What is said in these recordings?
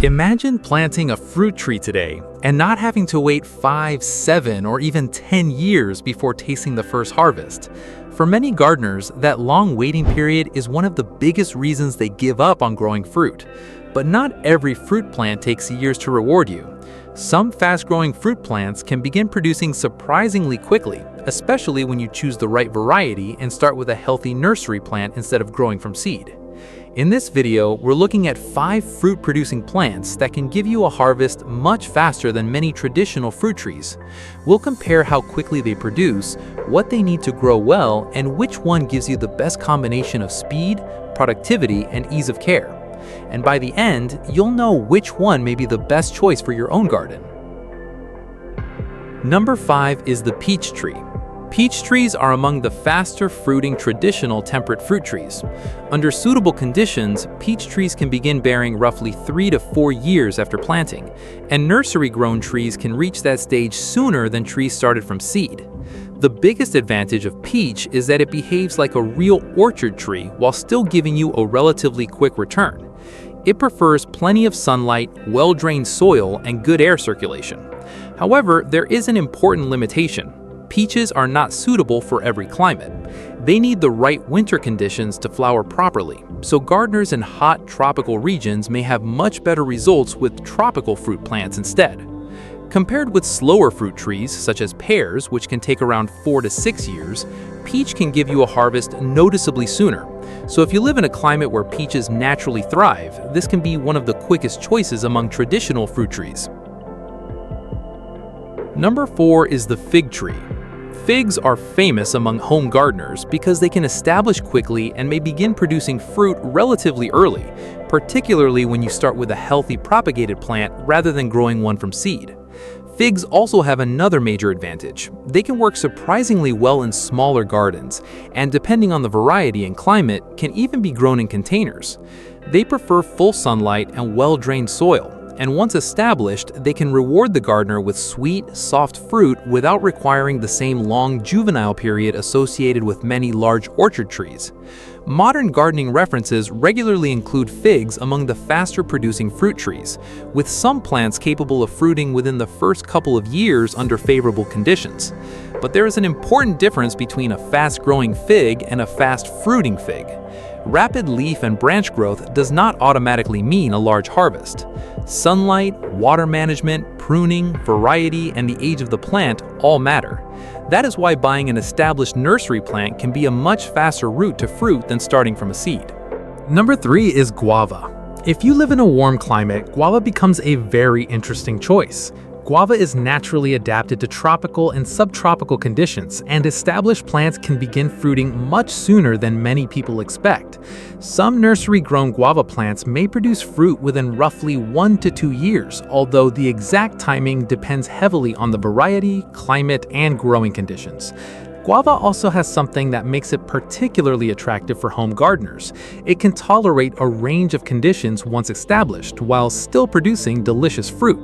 Imagine planting a fruit tree today and not having to wait 5, 7, or even 10 years before tasting the first harvest. For many gardeners, that long waiting period is one of the biggest reasons they give up on growing fruit. But not every fruit plant takes years to reward you. Some fast-growing fruit plants can begin producing surprisingly quickly, especially when you choose the right variety and start with a healthy nursery plant instead of growing from seed. In this video, we're looking at 5 fruit-producing plants that can give you a harvest much faster than many traditional fruit trees. We'll compare how quickly they produce, what they need to grow well, and which one gives you the best combination of speed, productivity, and ease of care. And by the end, you'll know which one may be the best choice for your own garden. Number 5 is the peach tree. Peach trees are among the faster fruiting traditional temperate fruit trees. Under suitable conditions, peach trees can begin bearing roughly 3 to 4 years after planting, and nursery-grown trees can reach that stage sooner than trees started from seed. The biggest advantage of peach is that it behaves like a real orchard tree while still giving you a relatively quick return. It prefers plenty of sunlight, well-drained soil, and good air circulation. However, there is an important limitation. Peaches are not suitable for every climate. They need the right winter conditions to flower properly, so gardeners in hot tropical regions may have much better results with tropical fruit plants instead. Compared with slower fruit trees, such as pears, which can take around 4 to 6 years, peach can give you a harvest noticeably sooner. So if you live in a climate where peaches naturally thrive, this can be one of the quickest choices among traditional fruit trees. Number 4 is the fig tree. Figs are famous among home gardeners because they can establish quickly and may begin producing fruit relatively early, particularly when you start with a healthy propagated plant rather than growing one from seed. Figs also have another major advantage. They can work surprisingly well in smaller gardens, and depending on the variety and climate, can even be grown in containers. They prefer full sunlight and well-drained soil, and once established, they can reward the gardener with sweet, soft fruit without requiring the same long juvenile period associated with many large orchard trees. Modern gardening references regularly include figs among the faster-producing fruit trees, with some plants capable of fruiting within the first couple of years under favorable conditions. But there is an important difference between a fast-growing fig and a fast-fruiting fig. Rapid leaf and branch growth does not automatically mean a large harvest. Sunlight, water management, pruning, variety, and the age of the plant all matter. That is why buying an established nursery plant can be a much faster route to fruit than starting from a seed. Number 3 is guava. If you live in a warm climate, guava becomes a very interesting choice. Guava is naturally adapted to tropical and subtropical conditions, and established plants can begin fruiting much sooner than many people expect. Some nursery-grown guava plants may produce fruit within roughly 1 to 2 years, although the exact timing depends heavily on the variety, climate, and growing conditions. Guava also has something that makes it particularly attractive for home gardeners. It can tolerate a range of conditions once established, while still producing delicious fruit.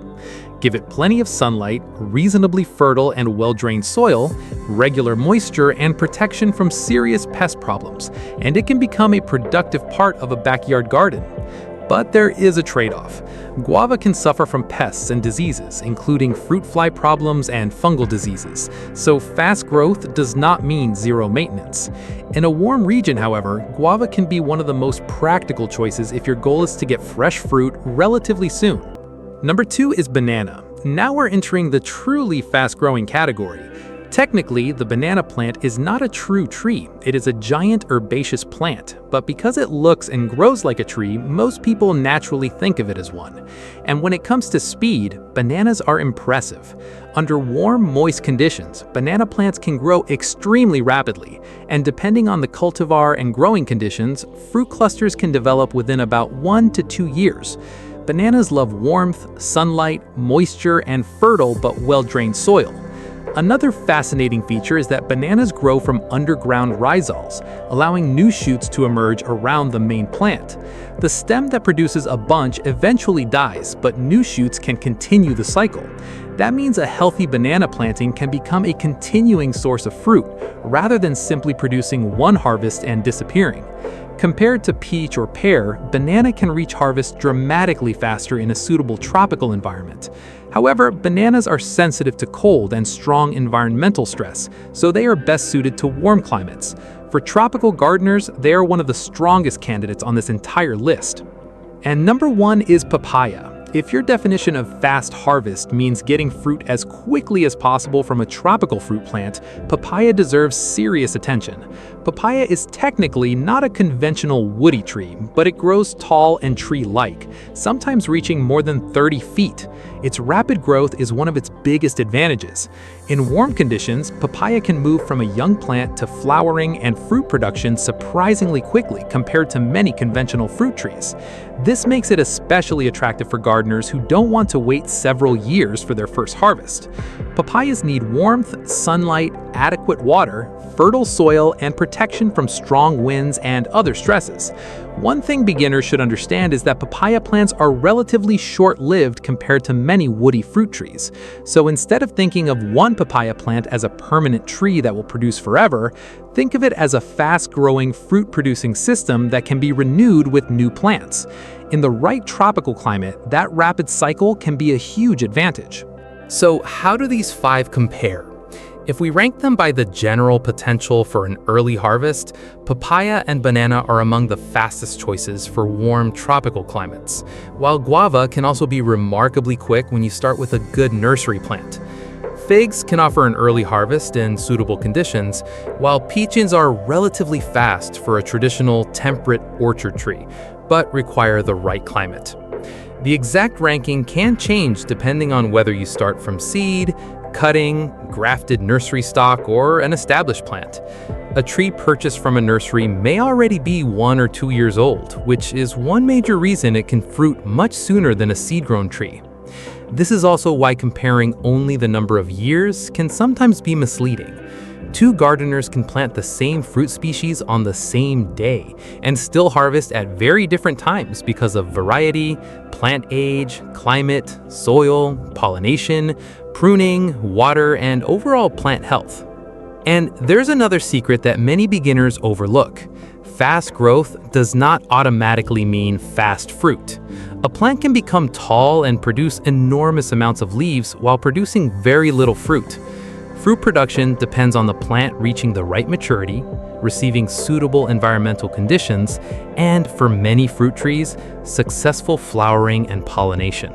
Give it plenty of sunlight, reasonably fertile and well-drained soil, regular moisture, and protection from serious pest problems, and it can become a productive part of a backyard garden. But there is a trade-off. Guava can suffer from pests and diseases, including fruit fly problems and fungal diseases, so fast growth does not mean zero maintenance. In a warm region, however, guava can be one of the most practical choices if your goal is to get fresh fruit relatively soon. Number 2 is banana. Now we're entering the truly fast-growing category. Technically, the banana plant is not a true tree. It is a giant herbaceous plant, but because it looks and grows like a tree, most people naturally think of it as one. And when it comes to speed, bananas are impressive. Under warm, moist conditions, banana plants can grow extremely rapidly, and depending on the cultivar and growing conditions, fruit clusters can develop within about 1 to 2 years. Bananas love warmth, sunlight, moisture, and fertile but well-drained soil. Another fascinating feature is that bananas grow from underground rhizoles, allowing new shoots to emerge around the main plant. The stem that produces a bunch eventually dies, but new shoots can continue the cycle. That means a healthy banana planting can become a continuing source of fruit, rather than simply producing one harvest and disappearing. Compared to peach or pear, banana can reach harvest dramatically faster in a suitable tropical environment. However, bananas are sensitive to cold and strong environmental stress, so they are best suited to warm climates. For tropical gardeners, they are one of the strongest candidates on this entire list. And number 1 is papaya. If your definition of fast harvest means getting fruit as quickly as possible from a tropical fruit plant, papaya deserves serious attention. Papaya is technically not a conventional woody tree, but it grows tall and tree-like, sometimes reaching more than 30 feet. Its rapid growth is one of its biggest advantages. In warm conditions, papaya can move from a young plant to flowering and fruit production surprisingly quickly compared to many conventional fruit trees. This makes it especially attractive for gardeners who don't want to wait several years for their first harvest. Papayas need warmth, sunlight, adequate water, fertile soil, and protection from strong winds and other stresses. One thing beginners should understand is that papaya plants are relatively short-lived compared to many woody fruit trees. So instead of thinking of one papaya plant as a permanent tree that will produce forever, think of it as a fast-growing fruit-producing system that can be renewed with new plants. In the right tropical climate, that rapid cycle can be a huge advantage. So how do these 5 compare? If we rank them by the general potential for an early harvest, papaya and banana are among the fastest choices for warm tropical climates, while guava can also be remarkably quick when you start with a good nursery plant. Figs can offer an early harvest in suitable conditions, while peaches are relatively fast for a traditional temperate orchard tree, but require the right climate. The exact ranking can change depending on whether you start from seed, cutting, grafted nursery stock, or an established plant. A tree purchased from a nursery may already be 1 or 2 years old, which is one major reason it can fruit much sooner than a seed-grown tree. This is also why comparing only the number of years can sometimes be misleading. 2 gardeners can plant the same fruit species on the same day and still harvest at very different times because of variety, plant age, climate, soil, pollination, pruning, water, and overall plant health. And there's another secret that many beginners overlook. Fast growth does not automatically mean fast fruit. A plant can become tall and produce enormous amounts of leaves while producing very little fruit. Fruit production depends on the plant reaching the right maturity, receiving suitable environmental conditions, and for many fruit trees, successful flowering and pollination.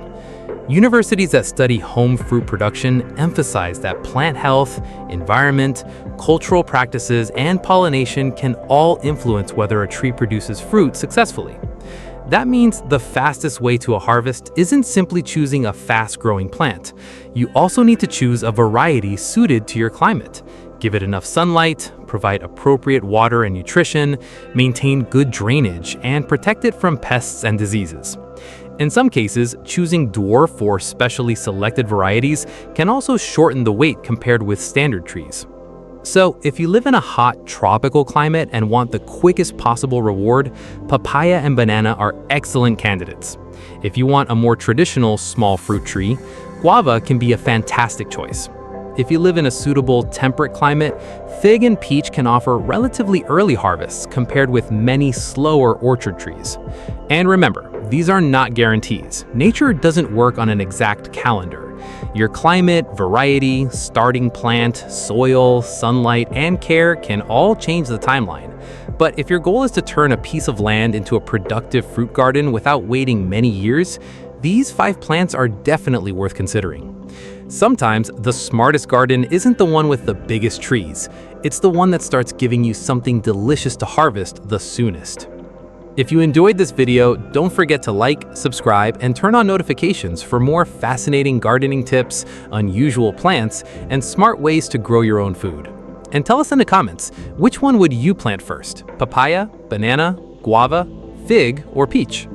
Universities that study home fruit production emphasize that plant health, environment, cultural practices, and pollination can all influence whether a tree produces fruit successfully. That means the fastest way to a harvest isn't simply choosing a fast-growing plant. You also need to choose a variety suited to your climate. Give it enough sunlight, provide appropriate water and nutrition, maintain good drainage, and protect it from pests and diseases. In some cases, choosing dwarf or specially selected varieties can also shorten the wait compared with standard trees. So, if you live in a hot, tropical climate and want the quickest possible reward, papaya and banana are excellent candidates. If you want a more traditional small fruit tree, guava can be a fantastic choice. If you live in a suitable temperate climate, fig and peach can offer relatively early harvests compared with many slower orchard trees. And remember, these are not guarantees. Nature doesn't work on an exact calendar. Your climate, variety, starting plant, soil, sunlight, and care can all change the timeline. But if your goal is to turn a piece of land into a productive fruit garden without waiting many years, these 5 plants are definitely worth considering. Sometimes, the smartest garden isn't the one with the biggest trees. It's the one that starts giving you something delicious to harvest the soonest. If you enjoyed this video, don't forget to like, subscribe, and turn on notifications for more fascinating gardening tips, unusual plants, and smart ways to grow your own food. And tell us in the comments, which one would you plant first? Papaya, banana, guava, fig, or peach?